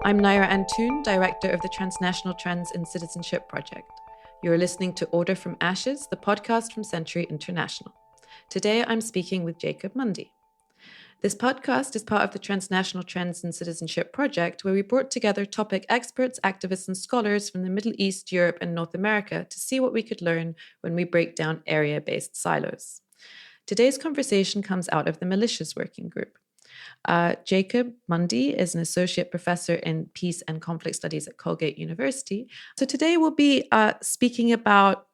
I'm Naira Antoon, Director of the Transnational Trends in Citizenship project. You're listening to Order from Ashes, the podcast from Century International. Today, I'm speaking with Jacob Mundy. This podcast is part of the Transnational Trends in Citizenship project, where we brought together topic experts, activists, and scholars from the Middle East, Europe, and North America to see what we could learn when we break down area-based silos. Today's conversation comes out of the Militias Working Group. Jacob Mundy is an associate professor in peace and conflict studies at Colgate University. So today we'll be speaking about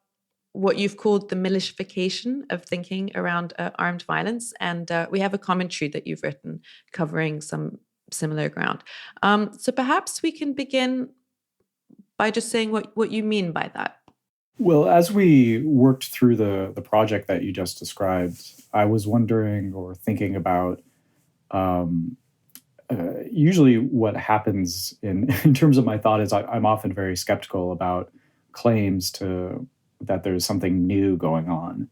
what you've called the militiafication of thinking around armed violence. And we have a commentary that you've written covering some similar ground. So perhaps we can begin by just saying what you mean by that. Well, as we worked through the project that you just described, I was wondering or thinking about usually what happens in terms of my thought is I'm often very skeptical about claims that there's something new going on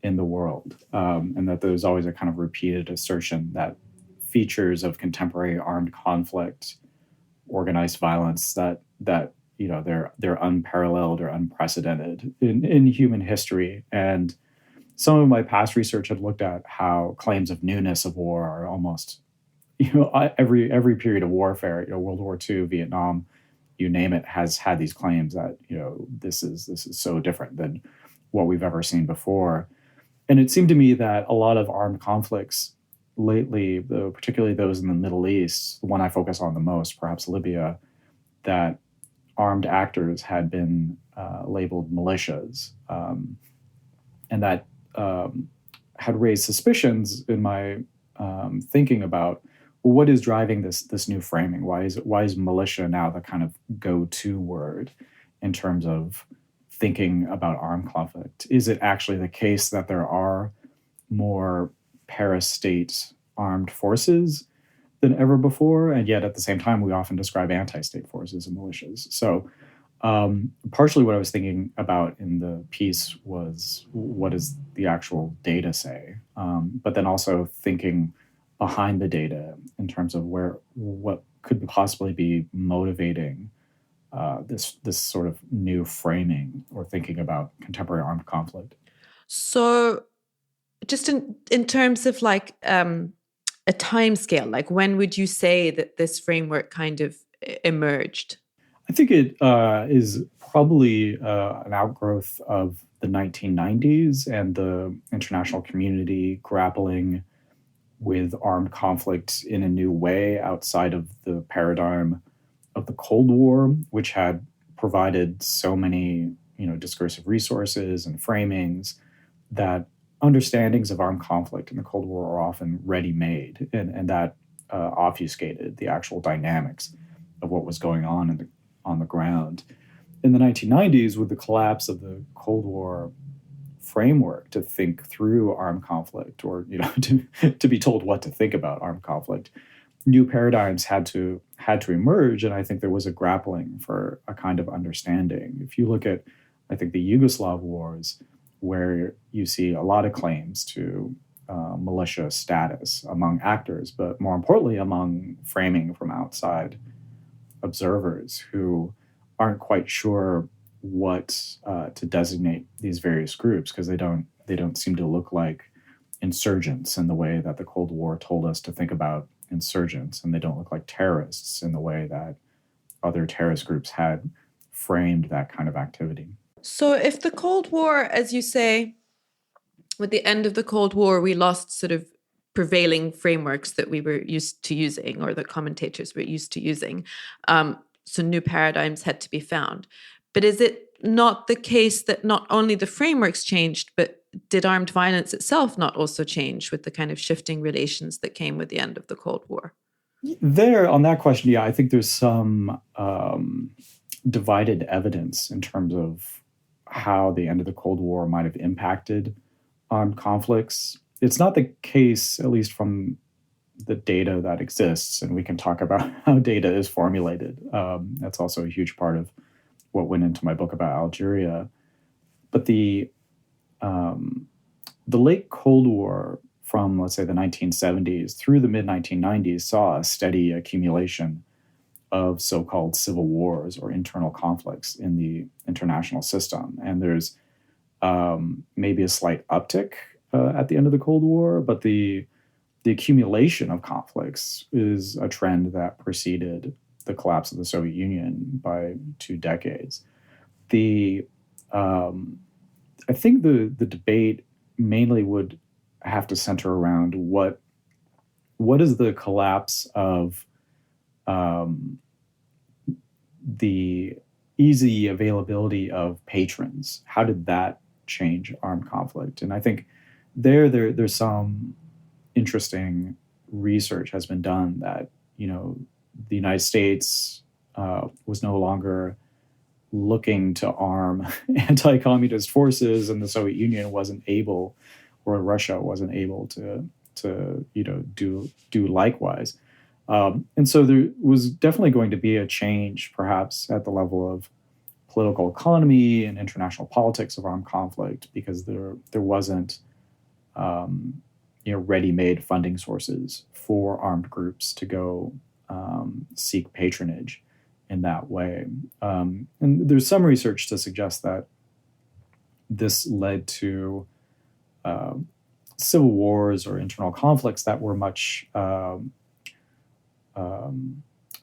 in the world, and that there's always a kind of repeated assertion that features of contemporary armed conflict, organized violence, that you know they're unparalleled or unprecedented in human history. And some of my past research had looked at how claims of newness of war are almost, every period of warfare, World War II, Vietnam, you name it, has had these claims that, this is so different than what we've ever seen before. And it seemed to me that a lot of armed conflicts lately, particularly those in the Middle East, the one I focus on the most, perhaps Libya, that armed actors had been labeled militias, and that had raised suspicions in my thinking about what is driving this new framing. Why is militia now the kind of go-to word in terms of thinking about armed conflict? Is it actually the case that there are more para-state armed forces than ever before, and yet at the same time we often describe anti-state forces and militias? So partially what I was thinking about in the piece was, what does the actual data say? But then also thinking behind the data in terms of what could possibly be motivating this sort of new framing or thinking about contemporary armed conflict. So just in terms of like a time scale, like when would you say that this framework kind of emerged? I think it is probably an outgrowth of the 1990s and the international community grappling with armed conflict in a new way outside of the paradigm of the Cold War, which had provided so many, discursive resources and framings that understandings of armed conflict in the Cold War are often ready-made, and that obfuscated the actual dynamics of what was going on on the ground. In the 1990s, with the collapse of the Cold War framework to think through armed conflict, or to be told what to think about armed conflict, new paradigms had to emerge, and I think there was a grappling for a kind of understanding. If you look at, I think, the Yugoslav wars, where you see a lot of claims to militia status among actors, but more importantly among framing from outside observers who aren't quite sure what to designate these various groups, because they don't seem to look like insurgents in the way that the Cold War told us to think about insurgents, and they don't look like terrorists in the way that other terrorist groups had framed that kind of activity. So if the Cold War, as you say, with the end of the Cold War, we lost sort of prevailing frameworks that we were used to using, or that commentators were used to using, so new paradigms had to be found. But is it not the case that not only the frameworks changed, but did armed violence itself not also change with the kind of shifting relations that came with the end of the Cold War? On that question, yeah, I think there's some divided evidence in terms of how the end of the Cold War might have impacted armed conflicts. It's not the case, at least from the data that exists, and we can talk about how data is formulated. That's also a huge part of what went into my book about Algeria. But the late Cold War, from, let's say, the 1970s through the mid-1990s, saw a steady accumulation of so-called civil wars or internal conflicts in the international system. And there's maybe a slight uptick at the end of the Cold War, but the accumulation of conflicts is a trend that preceded the collapse of the Soviet Union by 2 decades. I think the debate mainly would have to center around what is the collapse of the easy availability of patrons. How did that change armed conflict? And I think there's some interesting research has been done that, the United States was no longer looking to arm anti-communist forces, and the Soviet Union wasn't able, or Russia wasn't able to do likewise. And so there was definitely going to be a change, perhaps at the level of political economy and international politics of armed conflict, because there wasn't ready-made funding sources for armed groups to go seek patronage in that way. And there's some research to suggest that this led to civil wars or internal conflicts that were much, let's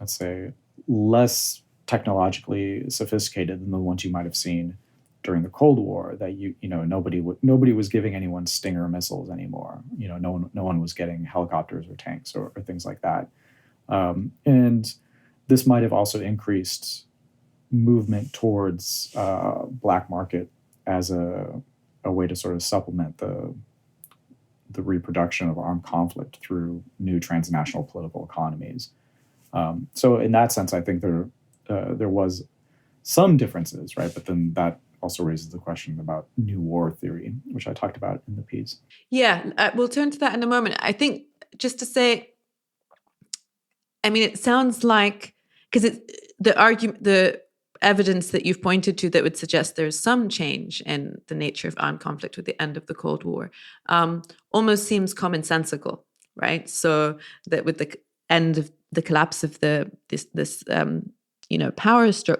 say, less technologically sophisticated than the ones you might have seen during the Cold War. That nobody was giving anyone Stinger missiles anymore. No one was getting helicopters or tanks or things like that. And this might have also increased movement towards black market as a way to sort of supplement the reproduction of armed conflict through new transnational political economies. So in that sense, I think there was some differences, right? But then that also raises the question about new war theory, which I talked about in the piece. Yeah, we'll turn to that in a moment. I think just to say, it sounds like, because the evidence that you've pointed to that would suggest there's some change in the nature of armed conflict with the end of the Cold War almost seems commonsensical, right? So that with the end of the collapse of this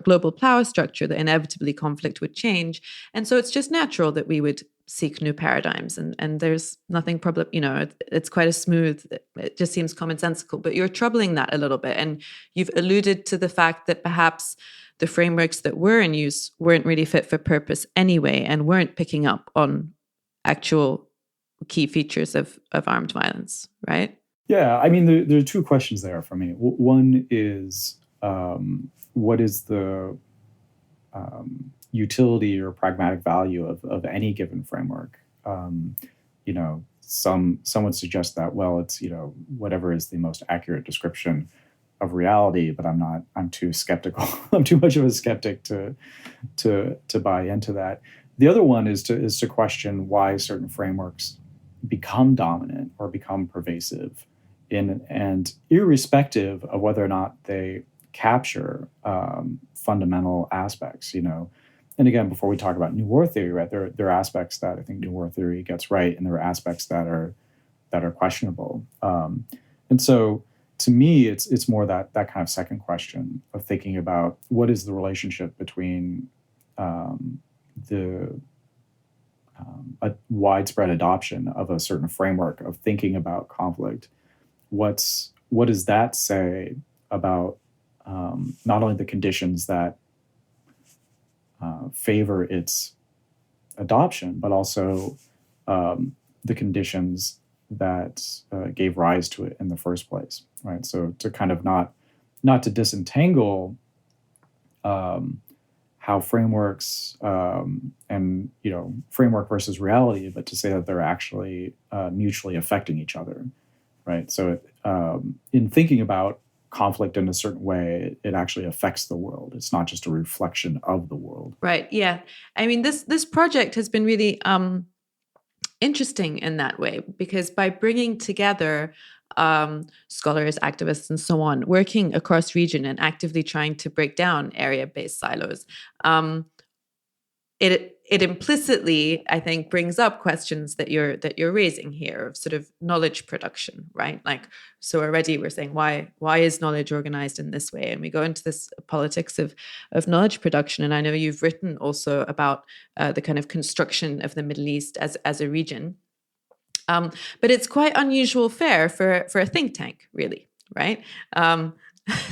global power structure, that inevitably conflict would change, and so it's just natural that we would seek new paradigms, and there's nothing problem. It's quite a smooth. It just seems commonsensical, but you're troubling that a little bit, and you've alluded to the fact that perhaps the frameworks that were in use weren't really fit for purpose anyway, and weren't picking up on actual key features of armed violence, right? Yeah, there are two questions there for me. One is, what is the utility or pragmatic value of any given framework? Some would suggest that, well, it's, whatever is the most accurate description of reality, but I'm too skeptical. I'm too much of a skeptic to buy into that. The other one is to question why certain frameworks become dominant or become pervasive and irrespective of whether or not they capture fundamental aspects, And again, before we talk about new war theory, right, there are aspects that I think new war theory gets right, and there are aspects that are questionable. And so, to me, it's more that kind of second question of thinking about what is the relationship between a widespread adoption of a certain framework of thinking about conflict. What does that say about not only the conditions that favor its adoption, but also the conditions that gave rise to it in the first place, right? So to kind of not to disentangle how frameworks and framework versus reality, but to say that they're actually mutually affecting each other, right? So in thinking about conflict in a certain way, it actually affects the world. It's not just a reflection of the world. Right. Yeah. This project has been really interesting in that way, because by bringing together scholars, activists, and so on, working across region and actively trying to break down area-based silos, it it implicitly, I think, brings up questions that you're raising here of sort of knowledge production, right? Like, so already we're saying why is knowledge organized in this way, and we go into this politics of knowledge production. And I know you've written also about the kind of construction of the Middle East as a region, but it's quite unusual fare for a think tank, really, right?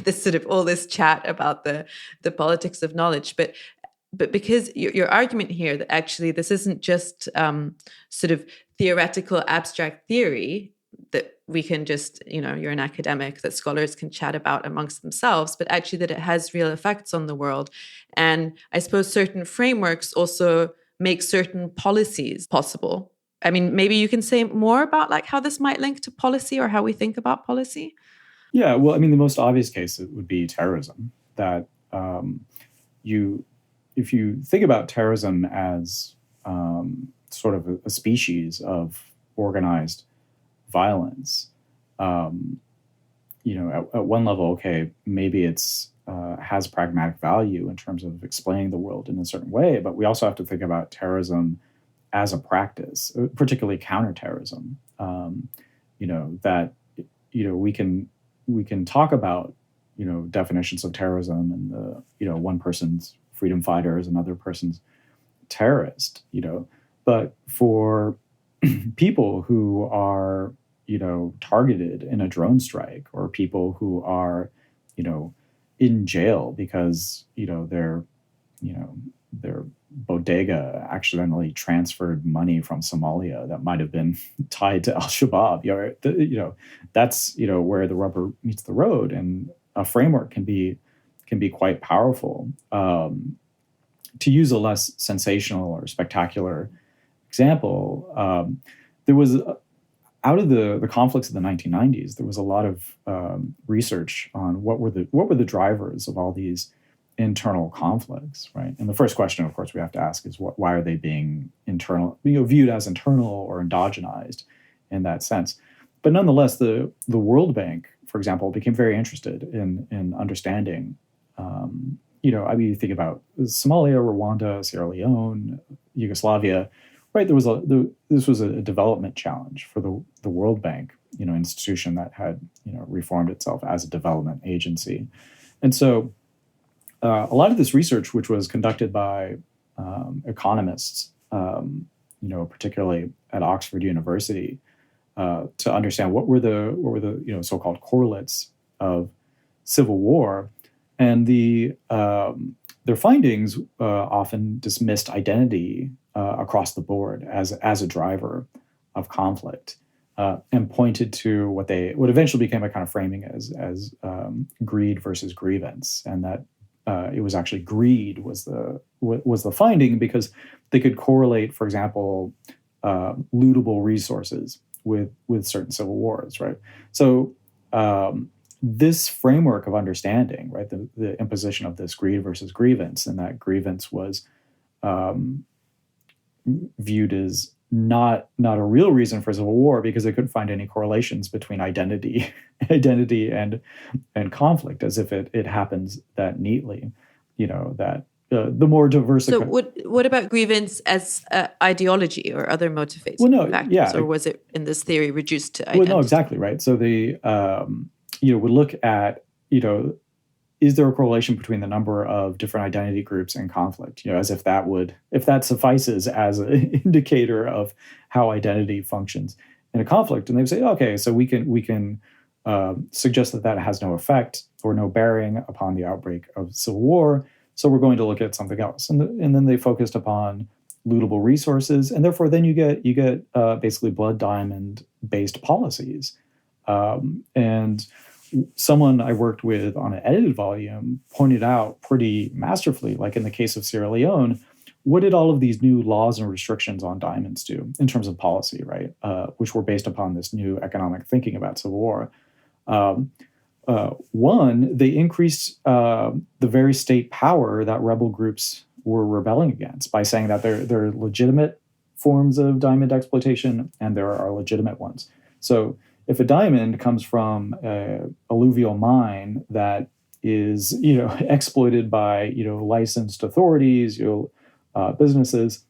This sort of all this chat about the politics of knowledge, but because your argument here that actually this isn't just sort of theoretical abstract theory that we can just, you're an academic, that scholars can chat about amongst themselves, but actually that it has real effects on the world. And I suppose certain frameworks also make certain policies possible. I mean, maybe you can say more about like how this might link to policy or how we think about policy. Yeah, well, I mean, the most obvious case would be terrorism. That if you think about terrorism as sort of a species of organized violence, at one level, okay, maybe it's has pragmatic value in terms of explaining the world in a certain way, but we also have to think about terrorism as a practice, particularly counterterrorism. We can talk about definitions of terrorism and the one person's freedom fighter is another person's terrorist, but for people who are targeted in a drone strike, or people who are in jail because their bodega accidentally transferred money from Somalia that might have been tied to Al-Shabaab. That's where the rubber meets the road, and a framework can be quite powerful. To use a less sensational or spectacular example, there was out of the conflicts of the 1990s, there was a lot of research on what were the drivers of all these internal conflicts, right? And the first question, of course, we have to ask is why are they being viewed as internal or endogenized in that sense? But nonetheless, the World Bank, for example, became very interested in understanding. You think about Somalia, Rwanda, Sierra Leone, Yugoslavia, right? This was a development challenge for the World Bank, institution that had reformed itself as a development agency, and so. A lot of this research, which was conducted by economists, particularly at Oxford University, to understand what were the so-called correlates of civil war, and their findings often dismissed identity across the board as a driver of conflict, and pointed to what eventually became a kind of framing as greed versus grievance, and that. It was actually greed was the finding, because they could correlate, for example, lootable resources with certain civil wars, right? So this framework of understanding, right, the imposition of this greed versus grievance, and that grievance was viewed as not a real reason for civil war because they couldn't find any correlations between identity and conflict, as if it happens that neatly, that the more diverse. So what about grievance as ideology or other motivating factors? Yeah. Or was it in this theory reduced to identity? Well, no, exactly, right. So they would look at is there a correlation between the number of different identity groups and conflict? As if that suffices as an indicator of how identity functions in a conflict. And they would say, okay, so we can suggest that has no effect or no bearing upon the outbreak of civil war. So we're going to look at something else. And then they focused upon lootable resources, and therefore then you get basically blood diamond based policies. And someone I worked with on an edited volume pointed out pretty masterfully, like in the case of Sierra Leone, what did all of these new laws and restrictions on diamonds do in terms of policy, right? Which were based upon this new economic thinking about civil war. One, they increased the very state power that rebel groups were rebelling against by saying that there are legitimate forms of diamond exploitation and there are legitimate ones. So if a diamond comes from an alluvial mine that is, exploited by, licensed authorities, businesses,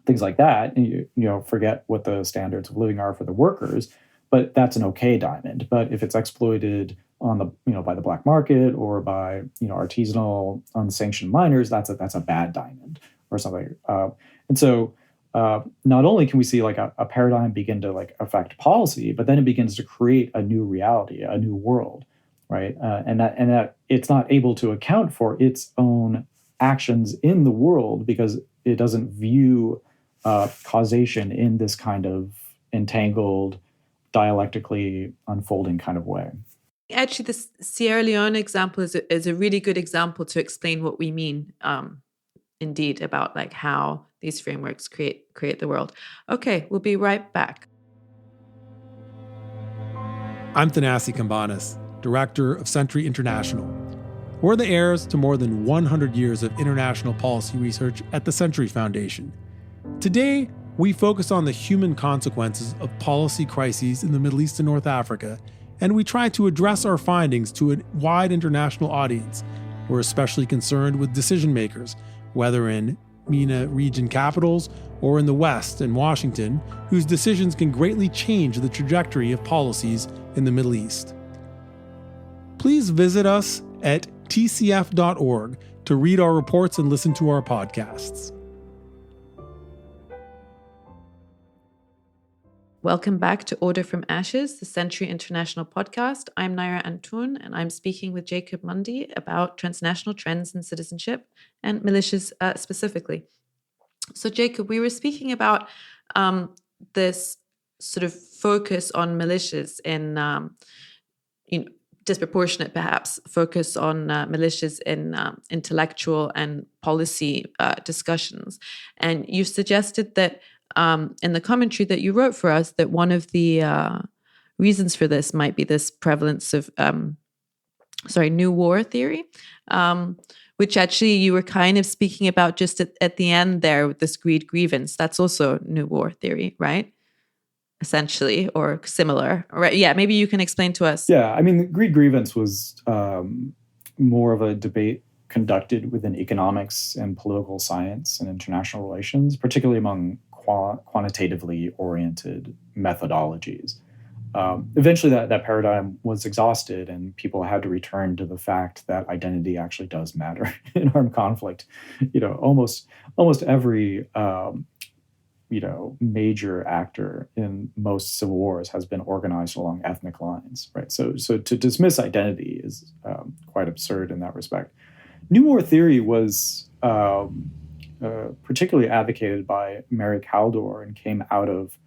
things like that. And forget what the standards of living are for the workers, but that's an okay diamond. But if it's exploited on the by the black market or by artisanal unsanctioned miners, that's a bad diamond or something. And so not only can we see like a paradigm begin to like affect policy, but then it begins to create a new reality, a new world, right? And that it's not able to account for its own actions in the world because it doesn't view causation in this kind of entangled, dialectically unfolding kind of way. Actually, the Sierra Leone example is a really good example to explain what we mean, indeed, about like how these frameworks create the world. Okay, we'll be right back. I'm Thanasi Kambanis, director of Century International. We're the heirs to more than 100 years of international policy research at the Century Foundation. Today, we focus on the human consequences of policy crises in the Middle East and North Africa, and we try to address our findings to a wide international audience. We're especially concerned with decision makers, whether in MENA region capitals or in the West and Washington, whose decisions can greatly change the trajectory of policies in the Middle East. Please visit us at tcf.org to read our reports and listen to our podcasts. Welcome back to Order from Ashes, the Century International podcast. I'm Naira Antoun, and I'm speaking with Jacob Mundy about transnational trends in citizenship and militias specifically. So, Jacob, we were speaking about this sort of focus on militias in, disproportionate perhaps, focus on militias in intellectual and policy discussions. And you suggested that in the commentary that you wrote for us, that one of the reasons for this might be this prevalence of, new war theory, which actually you were kind of speaking about just at the end there with this greed grievance. That's also new war theory, right? Essentially, or similar, right? Yeah, maybe you can explain to us. Yeah, I mean, the greed grievance was more of a debate conducted within economics and political science and international relations, particularly among quantitatively oriented methodologies. Eventually, that paradigm was exhausted, and people had to return to the fact that identity actually does matter in armed conflict. Almost every major actor in most civil wars has been organized along ethnic lines, right? So to dismiss identity is quite absurd in that respect. New war theory was particularly advocated by Mary Kaldor and came out of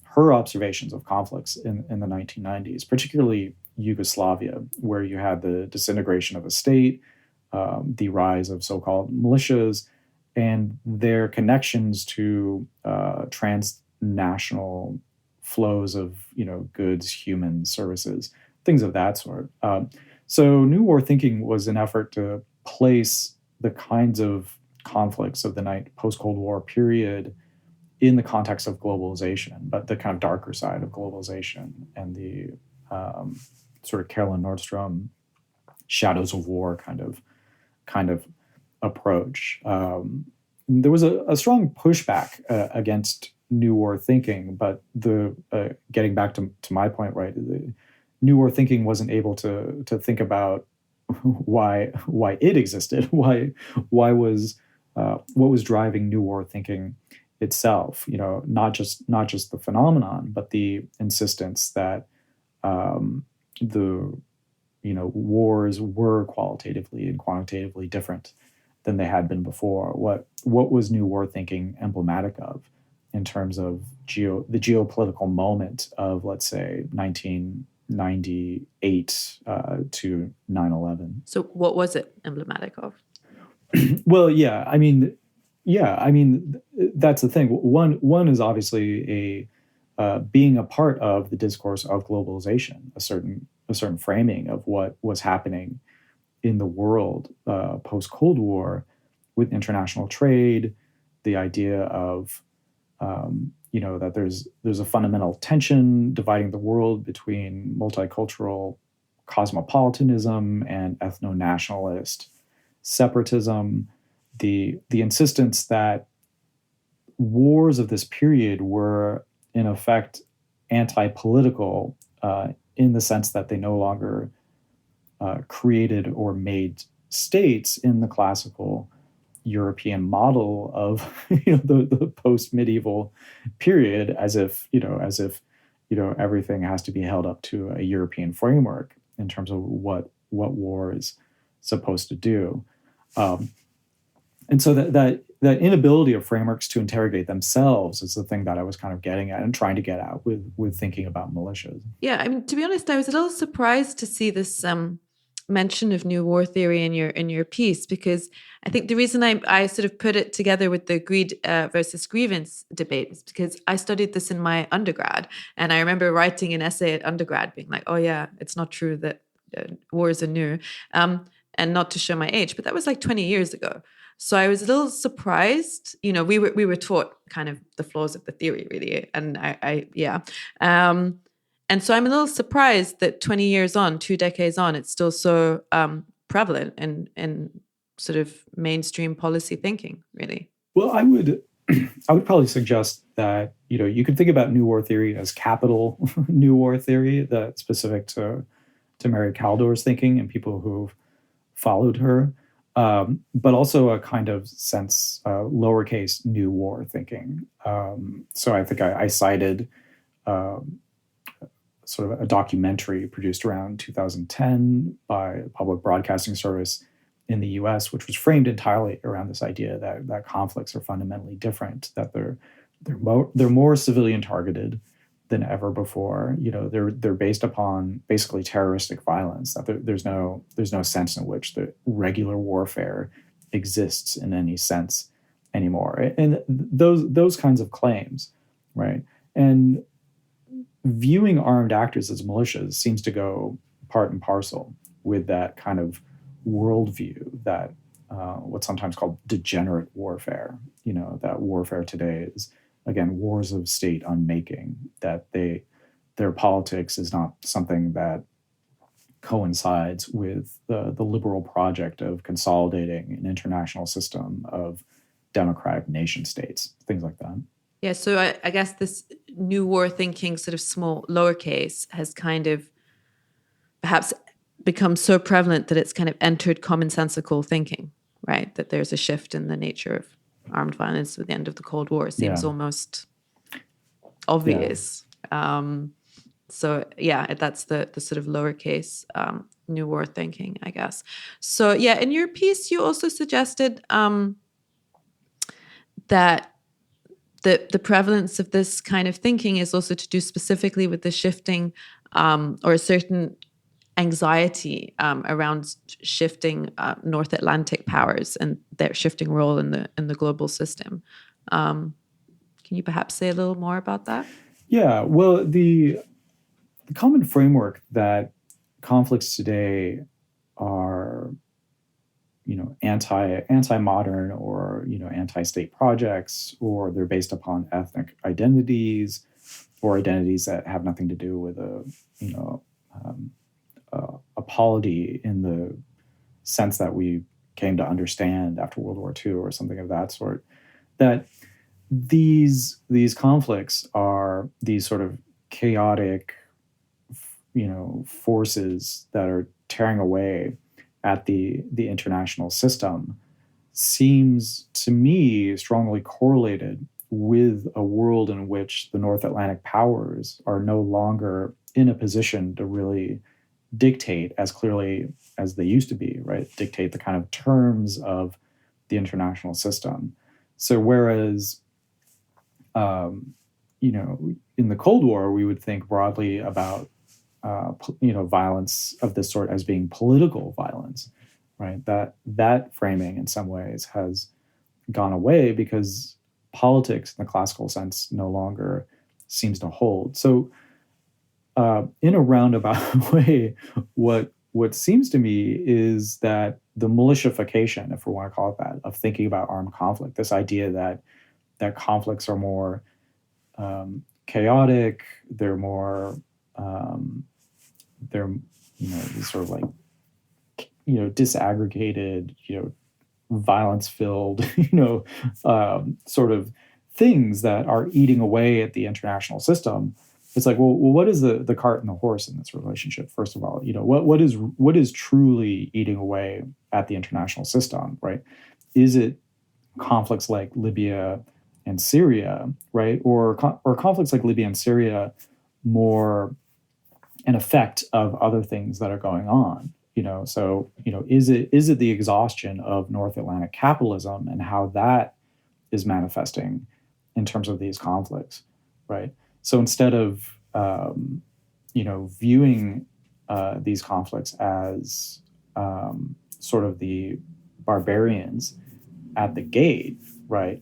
her observations of conflicts in the 1990s, particularly Yugoslavia, where you had the disintegration of a state, the rise of so-called militias, and their connections to transnational flows of goods, humans, services, things of that sort. So New War thinking was an effort to place the kinds of conflicts of the post-Cold War period in the context of globalization, but the kind of darker side of globalization and the sort of Carolyn Nordstrom shadows of war kind of approach. There was a strong pushback against New War thinking, but getting back to my point, right, the New War thinking wasn't able to think about why it existed, what was driving New War thinking itself. Not just the phenomenon, but the insistence that the wars were qualitatively and quantitatively different than they had been before. What was New War thinking emblematic of in terms of the geopolitical moment of, let's say, 1998 to 9/11? So what was it emblematic of? Well, I mean, that's the thing. One is obviously being a part of the discourse of globalization, a certain framing of what was happening in the world post-Cold War with international trade, the idea of that there's a fundamental tension dividing the world between multicultural cosmopolitanism and ethno-nationalist separatism, the insistence that wars of this period were in effect anti-political in the sense that they no longer created or made states in the classical European model of the post-medieval period, as if everything has to be held up to a European framework in terms of what war is supposed to do. And so that inability of frameworks to interrogate themselves is the thing that I was kind of getting at and trying to get at with thinking about militias. Yeah, I mean, to be honest, I was a little surprised to see this mention of new war theory in your piece, because I think the reason I sort of put it together with the greed versus grievance debate is because I studied this in my undergrad, and I remember writing an essay at undergrad being like, oh yeah, it's not true that wars are new, and not to show my age, but that was like 20 years ago. So I was a little surprised. We were taught kind of the flaws of the theory, really, and and so I'm a little surprised that 20 years on, 2 decades on, it's still so prevalent in sort of mainstream policy thinking, really. Well, I would probably suggest that you could think about new war theory as capital new war theory, that's specific to Mary Kaldor's thinking and people who've followed her. But also a kind of sense, lowercase new war thinking. So I think I cited sort of a documentary produced around 2010 by a public broadcasting service in the US, which was framed entirely around this idea that conflicts are fundamentally different, that they're more civilian targeted than ever before. They're based upon basically terroristic violence. That there's no sense in which the regular warfare exists in any sense anymore. And those kinds of claims, right? And viewing armed actors as militias seems to go part and parcel with that kind of worldview that what's sometimes called degenerate warfare. That warfare today is, again, wars of state unmaking, that their politics is not something that coincides with the liberal project of consolidating an international system of democratic nation states, things like that. Yeah, so I guess this new war thinking, sort of small, lowercase, has kind of perhaps become so prevalent that it's kind of entered commonsensical thinking, right? That there's a shift in the nature of armed violence with the end of the Cold War. It seems almost obvious. Yeah. So yeah, that's the sort of lowercase new war thinking, I guess. So yeah, in your piece, you also suggested that the prevalence of this kind of thinking is also to do specifically with the shifting or a certain anxiety around shifting North Atlantic powers and their shifting role in the global system. Can you perhaps say a little more about that? Yeah, well, the common framework that conflicts today are, anti-modern or, anti-state projects, or they're based upon ethnic identities or identities that have nothing to do with a polity in the sense that we came to understand after World War II or something of that sort, that these conflicts are these sort of chaotic, forces that are tearing away at the international system, seems to me strongly correlated with a world in which the North Atlantic powers are no longer in a position to really dictate as clearly as they used to be, right? Dictate the kind of terms of the international system. So whereas, in the Cold War, we would think broadly about, violence of this sort as being political violence, right? That framing in some ways has gone away because politics in the classical sense no longer seems to hold. So in a roundabout way, what seems to me is that the militiafication, if we want to call it that, of thinking about armed conflict, this idea that conflicts are more chaotic, they're more sort of like disaggregated, violence-filled, sort of things that are eating away at the international system. It's like, well, what is the cart and the horse in this relationship? First of all, what is truly eating away at the international system, right? Is it conflicts like Libya and Syria, right? Or conflicts like Libya and Syria more an effect of other things that are going on? Is it the exhaustion of North Atlantic capitalism and how that is manifesting in terms of these conflicts, right? So instead of viewing these conflicts as sort of the barbarians at the gate, right?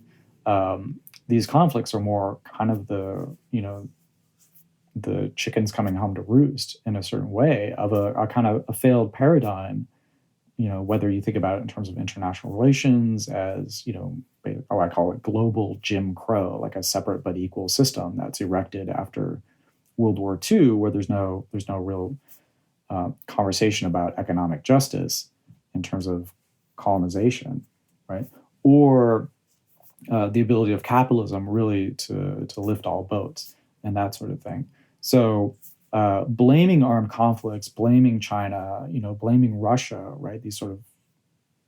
These conflicts are more kind of the chickens coming home to roost in a certain way of a kind of a failed paradigm, whether you think about it in terms of international relations as, I call it global Jim Crow, like a separate but equal system that's erected after World War II, where there's no real conversation about economic justice in terms of colonization, right? Or the ability of capitalism really to lift all boats and that sort of thing. So blaming armed conflicts, blaming China, blaming Russia, right? These sort of,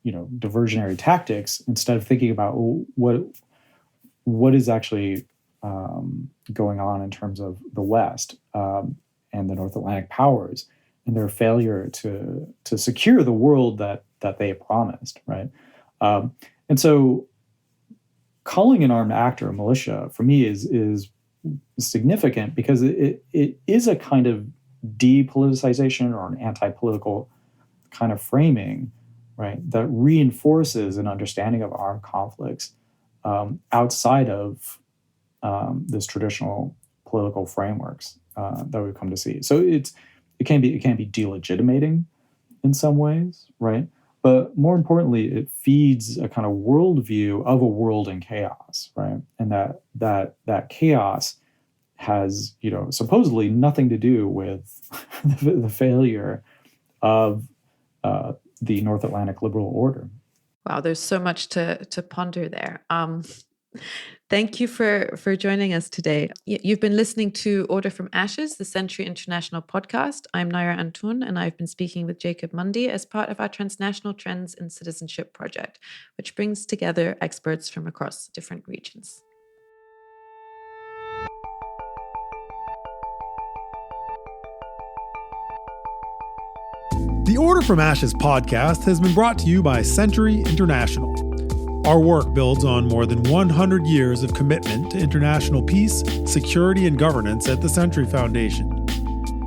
diversionary tactics, instead of thinking about what is actually going on in terms of the West and the North Atlantic powers and their failure to secure the world that they promised, right? And so calling an armed actor a militia, for me, is significant because it is a kind of depoliticization or an anti-political kind of framing, right, that reinforces an understanding of armed conflicts outside of this traditional political frameworks that we've come to see. So it can be delegitimating in some ways, right? But more importantly, it feeds a kind of worldview of a world in chaos, right? And that chaos has, supposedly nothing to do with the failure of the North Atlantic liberal order. Wow, there's so much to ponder there. Thank you for joining us today. You've been listening to Order from Ashes, the Century International podcast. I'm Naira Antun, and I've been speaking with Jacob Mundy as part of our Transnational Trends in Citizenship project, which brings together experts from across different regions. The Order from Ashes podcast has been brought to you by Century International. Our work builds on more than 100 years of commitment to international peace, security, and governance at the Century Foundation.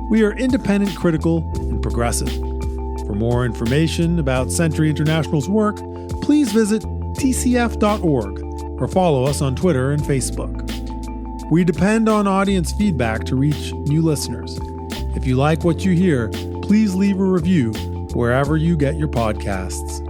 We are independent, critical, and progressive. For more information about Century International's work, please visit tcf.org or follow us on Twitter and Facebook. We depend on audience feedback to reach new listeners. If you like what you hear, please leave a review wherever you get your podcasts.